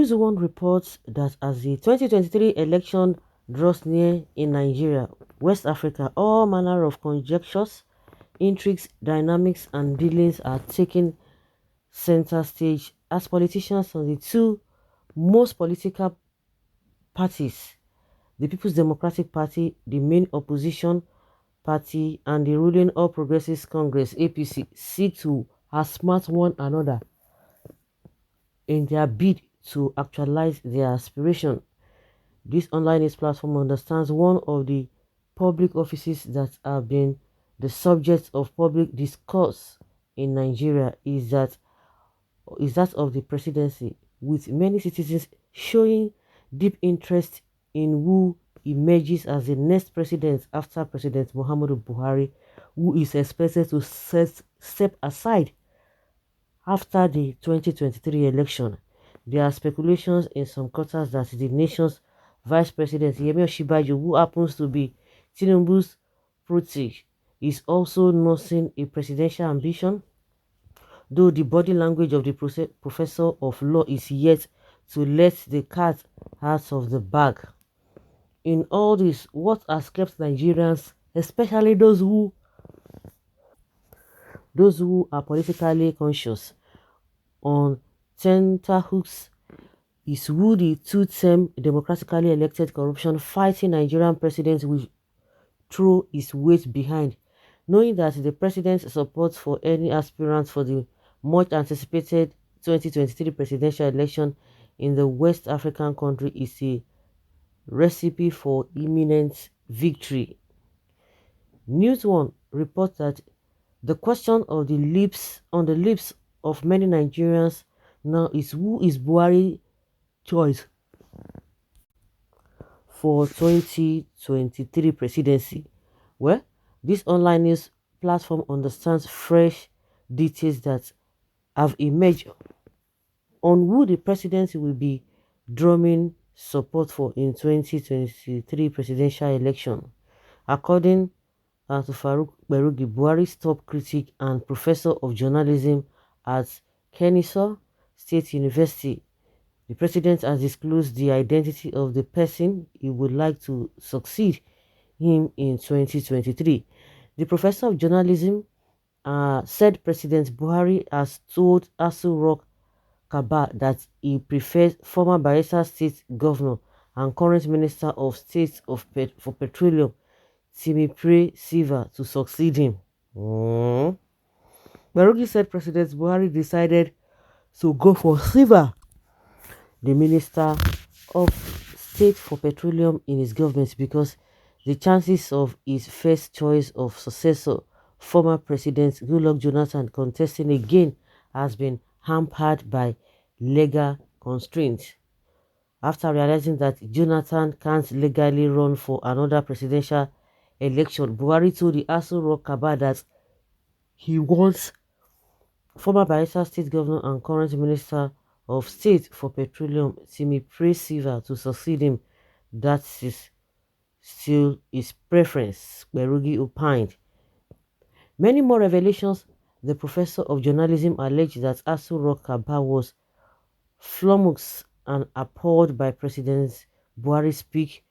News One reports that as the 2023 election draws near in Nigeria, West Africa, all manner of conjectures, intrigues, dynamics, and dealings are taking center stage as politicians on the two most political parties, the People's Democratic Party, the main opposition party, and the ruling All Progressives Congress (APC), seek to outsmart one another in their bid to actualize their aspiration. This online news platform understands one of the public offices that have been the subject of public discourse in Nigeria is that of the presidency, with many citizens showing deep interest in who emerges as the next president after President Muhammadu Buhari, who is expected to step aside after the 2023 election. There are speculations in some quarters that the nation's Vice President Yemi Osinbajo, who happens to be Tinubu's protege, is also nursing a presidential ambition, though the body language of the professor of law is yet to let the cat out of the bag. In all this, what has kept Nigerians, especially those who are politically conscious, on tenterhooks is who the two-term democratically elected corruption-fighting Nigerian president will throw his weight behind, knowing that the president's support for any aspirant for the much-anticipated 2023 presidential election in the West African country is a recipe for imminent victory. News One reports that the question on the lips of many Nigerians now is who is Buhari choice for 2023 presidency. Well, this online news platform understands fresh details that have emerged on who the presidency will be drumming support for in 2023 presidential election. According to Farouk Berugi, Buhari's top critic and professor of journalism at Kennesaw State University, the president has disclosed the identity of the person he would like to succeed him in 2023. The professor of journalism said President Buhari has told Asu Rock Kaba that he prefers former Bayelsa State Governor and current Minister of State for Petroleum, Timipre Silva, to succeed him. Barugi said President Buhari decided to go for Silva, the Minister of State for Petroleum in his government, because the chances of his first choice of successor, former President Goodluck Jonathan, contesting again has been hampered by legal constraints. After realizing that Jonathan can't legally run for another presidential election, Buhari told the Aso Rock Kaba that he wants former Bayelsa State Governor and current Minister of State for Petroleum, Timipre Silva, to succeed him. That is still his preference, Berugi opined. Many more revelations. The professor of journalism alleged that Asu Rock Kaba was flummoxed and appalled by President Buhari's speak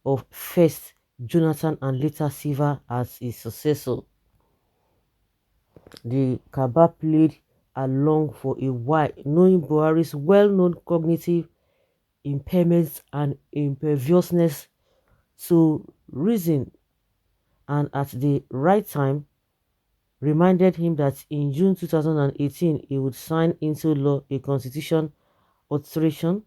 of first Jonathan and later Silva as his successor. The Kaba played along for a while, knowing Buhari's well-known cognitive impairments and imperviousness to reason, and at the right time reminded him that in June 2018 he would sign into law a constitution alteration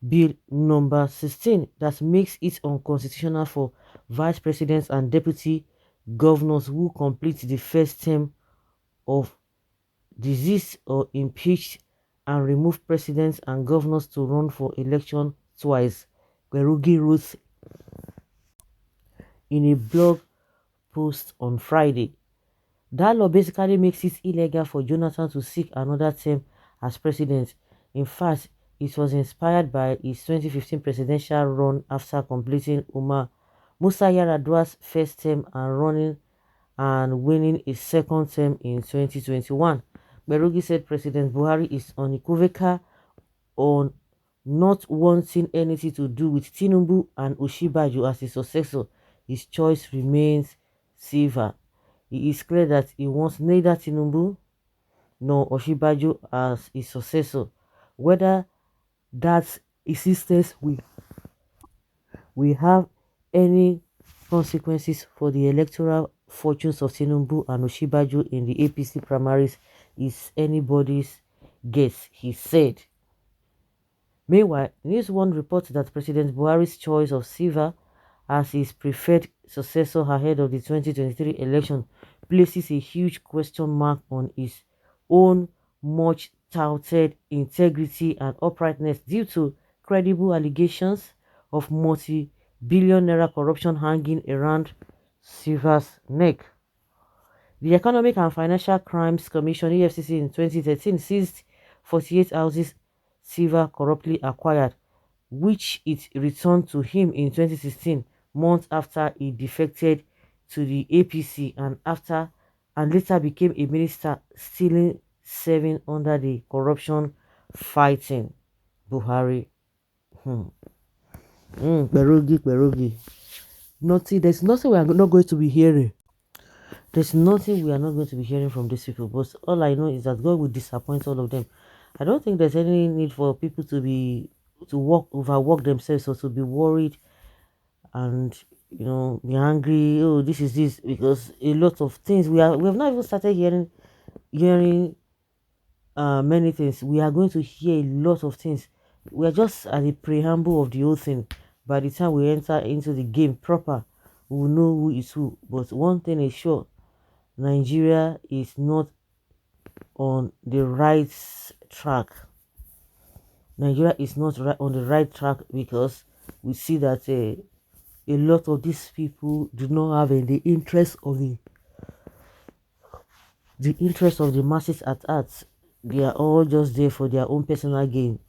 bill number 16 that makes it unconstitutional for vice presidents and deputy governors who complete the first term of deceased or impeached and remove presidents and governors to run for election twice, Berugi wrote in a blog post on Friday. That law basically makes it illegal for Jonathan to seek another term as president. In fact, it was inspired by his 2015 presidential run after completing Umar Musa Yar'Adua's first term and running and winning his second term in 2021. Berugi said President Buhari is unequivocal on not wanting anything to do with Tinubu and Osinbajo as his successor, his choice remains Silva. It is clear that he wants neither Tinubu nor Osinbajo as his successor. Whether that insistence will have any consequences for the electoral fortunes of Tinubu and Osinbajo in the APC primaries is anybody's guess, he said. Meanwhile, News One reports that President Buhari's choice of Silva as his preferred successor ahead of the 2023 election places a huge question mark on his own much touted integrity and uprightness due to credible allegations of multi-billion naira corruption hanging around Silva's neck. The Economic and Financial Crimes Commission (EFCC) in 2013 seized 48 houses Silva corruptly acquired, which it returned to him in 2016, months after he defected to the APC and later became a minister, still serving under the corruption fighting Buhari. Berogi, Berogi. Nothing, there's nothing we are not going to be hearing. There's nothing we are not going to be hearing from these people, but all I know is that God will disappoint all of them. I don't think there's any need for people to overwork themselves or to be worried and be angry. Oh, this is this because a lot of things we have not even started hearing many things. We are going to hear a lot of things. We are just at the preamble of the whole thing. By the time we enter into the game proper, we will know who is who. But one thing is sure, Nigeria is not on the right track. Nigeria is not on the right track because we see that a lot of these people do not have the interest of the masses at heart. They are all just there for their own personal gain.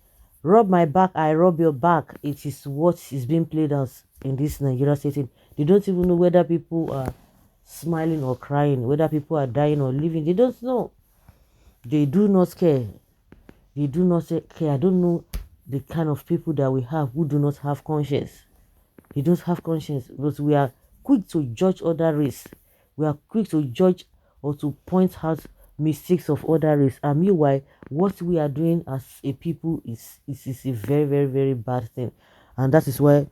Rub my back, I rub your back. It is what is being played out in this Nigeria setting. They don't even know whether people are smiling or crying, whether people are dying or living. They don't know. They do not care. They do not care. I don't know the kind of people that we have who do not have conscience. They don't have conscience, but we are quick to judge other race. We are quick to judge or to point out mistakes of other race. And meanwhile, what we are doing as a people is a very, very, very bad thing. And that is why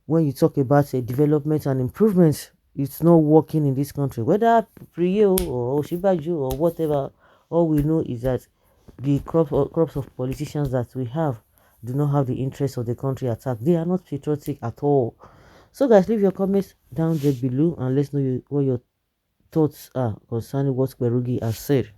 when you talk about development and improvement, it's not working in this country. Whether Priyo or Osinbajo or whatever, all we know is that the crops of politicians that we have do not have the interest of the country at heart. They are not patriotic at all. So guys, leave your comments down there below and let's know what your thoughts are concerning what Kwerugi has said.